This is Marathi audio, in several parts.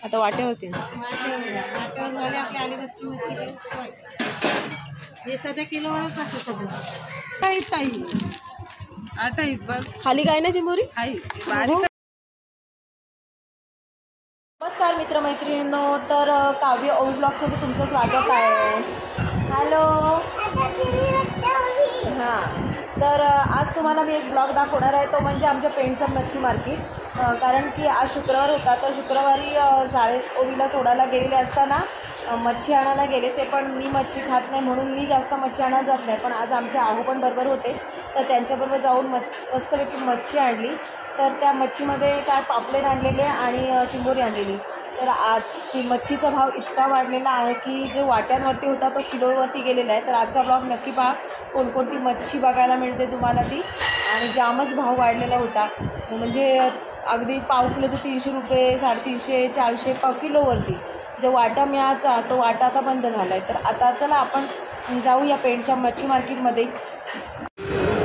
आता वाट्यावरती वाट्यावर वाले आपली अलीगढची मच्छी हे सध्या किलोवरच असतं सगळं. काही ताई आता बघ खाली काय ना चिंबोरी. नमस्कार मित्रमैत्रिणींनो, तर काव्य ओवी ब्लॉग्समध्ये तुमचं स्वागत आहे. हॅलो. हां, तर आज तुम्हाला मी एक ब्लॉग दाखवणार आहे, तो म्हणजे आमच्या पेंडचं मच्छी मार्केट. कारण की आज शुक्रवार होता, तर शुक्रवारी शाळेत ओवीला सोडायला गेलेले असताना मच्छी आणायला गेले. ते पण मी मच्छी खात नाही म्हणून मी जास्त मच्छी आणायला जात नाही, पण आज आमचे आहू पण बरोबर होते, तर त्यांच्याबरोबर जाऊन मस्तपैकी मच्छी आणली. तर त्या मच्छीमध्ये काय पापलेट आणलेले आणि चिंबोरी आणलेली. तर आजची मच्छीचा भाव इतका वाढलेला आहे की जो वाट्यांवरती होता तो किलोवरती गेलेला आहे. तर आजचा ब्लॉग नक्की पहा, कोणकोणती मच्छी बघायला मिळते तुम्हाला ती. आणि जामच भाव वाढलेला होता, म्हणजे अगदी पाव किलोचे 300 रुपये, 350, 400 पाव किलोवरती. जो वाटा मिळायचा तो वाटा आता बंद झाला आहे. तर आता चला आपण जाऊ या पेंडच्या मच्छी मार्केटमध्ये.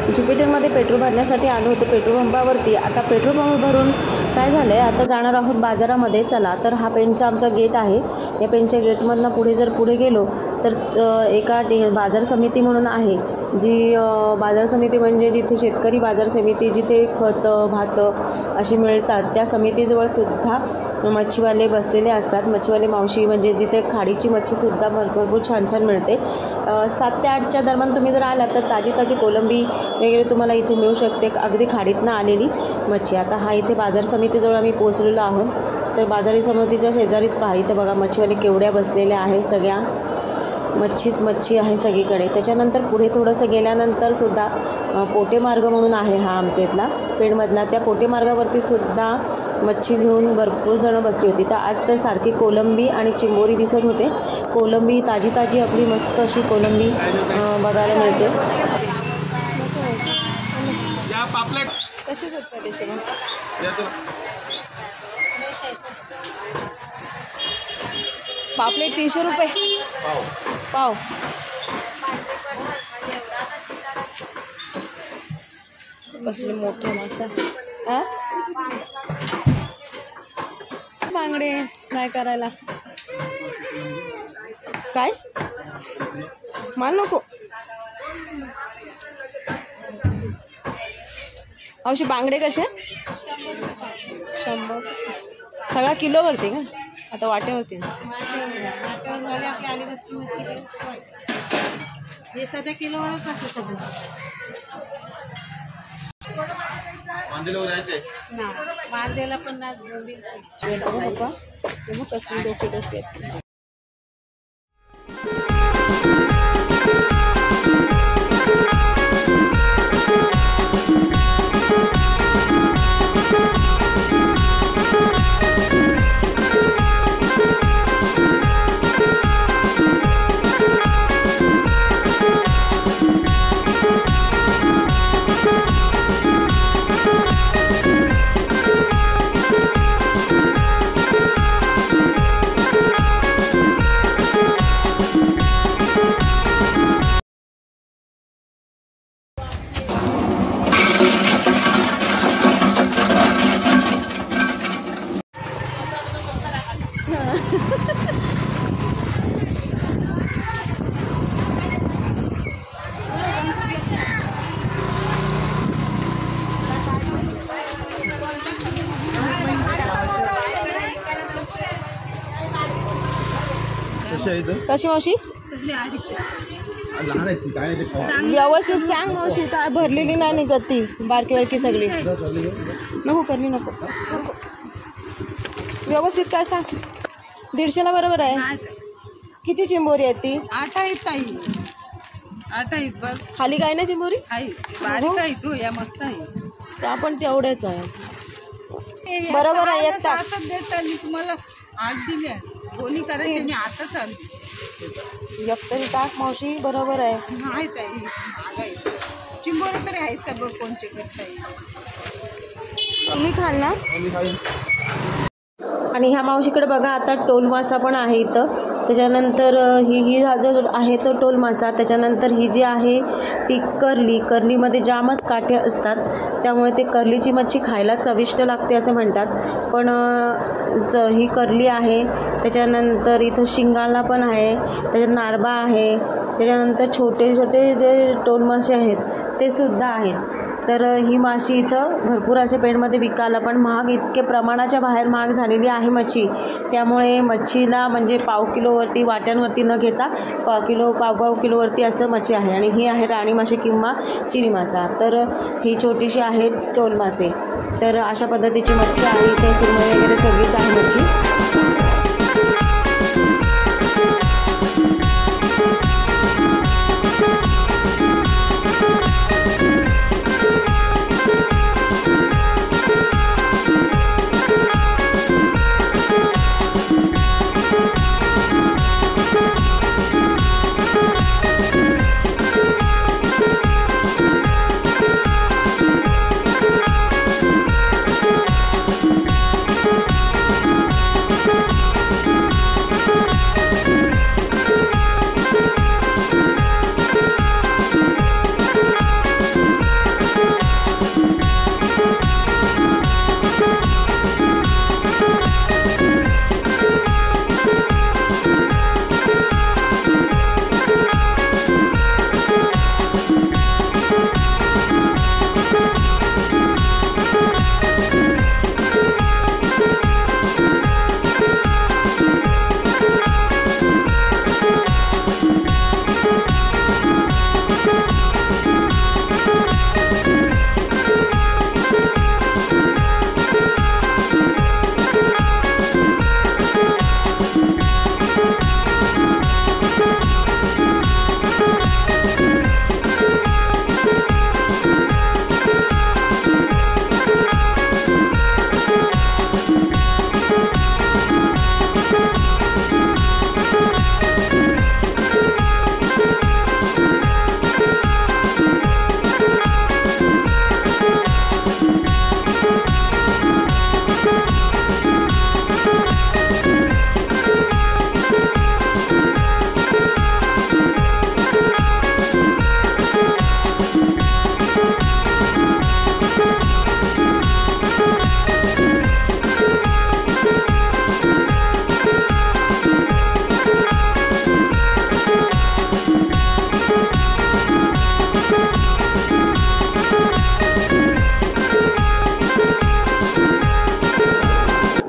ज्युपिटरमध्ये पेट्रोल भरण्यासाठी आलो होतो पेट्रोल पंपावरती. आता पेट्रोल पंप भरून काय झालं आहे, आता जाणार आहोत बाजारामध्ये. चला, तर हा पेंडचा आमचा गेट आहे. या पेंडच्या गेटमधनं पुढे गेलो तर एका बाजार समिती म्हणून आहे, जी बाजार समिती म्हणजे जिथे शेतकरी बाजार समिती, जिथे खतं भातं अशी मिळतात, त्या समितीजवळ सुद्धा मच्छीवाले बसलेले असतात. मच्छीवाले मावशी, म्हणजे जिथे खाडीची मच्छीसुद्धा भरपूर छान छान मिळते. 7 ते 8च्या दरम्यान तुम्ही जर आलात तर ताजी ताजी कोलंबी वगैरे तुम्हाला इथे मिळू शकते, अगदी खाडीतनं आलेली मच्छी. आता हा इथे बाजार समितीजवळ आम्ही पोचलेलो आहोत. तर बाजारी समितीच्या शेजारीच पहा, इथं बघा मच्छीवाले केवढ्या बसलेल्या आहेत. सगळ्या मच्छी आहे सगळीकडे. त्याच्यानंतर पुढे थोडंसं गेल्यानंतर सुद्धा पोटे मार्ग म्हणून आहे हा आमच्या इथला पेणमधला. त्या पोटे मार्गावरती सुद्धा मच्छी घेऊन भरपूर जणं बसली होती. तर आज तर सारखी कोलंबी आणि चिंबोरी दिसत होते. कोलंबी ताजी ताजी आपली मस्त अशी कोलंबी बघायला मिळते. कशी सत्ता देशे पापलेट 300 रुपये पाव. कसले मोठे मासा. हां, बांगडे काय करायला. काय माल नको. अशी बांगडे कसे 100 सगळा किलोवरती का. आता वाट्यावरती वाट्यावर वाले आपली अलीगढची मच्छी हे सध्या किलोवरच असतं सगळं. बांधलेला पण ना पप्पा कसली डोके डोके. कशी मावशी. व्यवस्थित सांग मावशी, काय भरलेली नाही निघत ती बारकी बारकी सगळी. नको करली नको. व्यवस्थित काय सांग. 150ला बरोबर आहे. किती चिंबोरी आहेत ती. 8 आहेत ताई. 8 आहेत बघ. खाली काय ना चिंबोरी बारीक आहे तू या मस्त आहे. त्या पण तेवढेच आहे. बरोबर आहे. एक टाक. मी तुम्हाला 8 दिले. कोणी करायचे मी आताच आणली. एक तरी टाक मावशी. बरोबर आहे. आहेत आहे. चिंबोरी तरी आहेत का बघ कोणचे करता येईल. तुम्ही खाल ना. आणि ह्या मावशीकडे बघा आता टोल मासा पण आहे इथं. त्याच्यानंतर ही हा जो आहे तो टोल मासा. त्याच्यानंतर ही जी आहे ती कर्लीमध्ये जामच काठे असतात, त्यामुळे ते कर्लीची मच्छी खायला चविष्ट लागते असे म्हणतात. पण ही कर्ली आहे. त्याच्यानंतर इथं शिंगाला पण आहे, त्याच्यात नारबा आहे. त्याच्यानंतर छोटे छोटे जे टोल मासे आहेत ते सुद्धा आहेत. तर ही माशी इथं भरपूर असे पेंडमध्ये विकायला पण महाग, इतके प्रमाणाच्या बाहेर महाग झालेली आहे मच्छी. त्यामुळे मच्छीला म्हणजे पाव किलोवरती वाट्यांवरती न घेता पाव किलोवरती असं मच्छी आहे. आणि ही आहे राणी मासे किंवा चिनी मासा. तर ही छोटीशी आहे टोल मासे. तर अशा पद्धतीची मच्छी आहे इथे. सुरमई वगैरे सगळीच आहे मच्छी.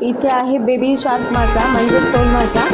इथे आहे बेबी शार्क मासा म्हणजेच टोल मासा.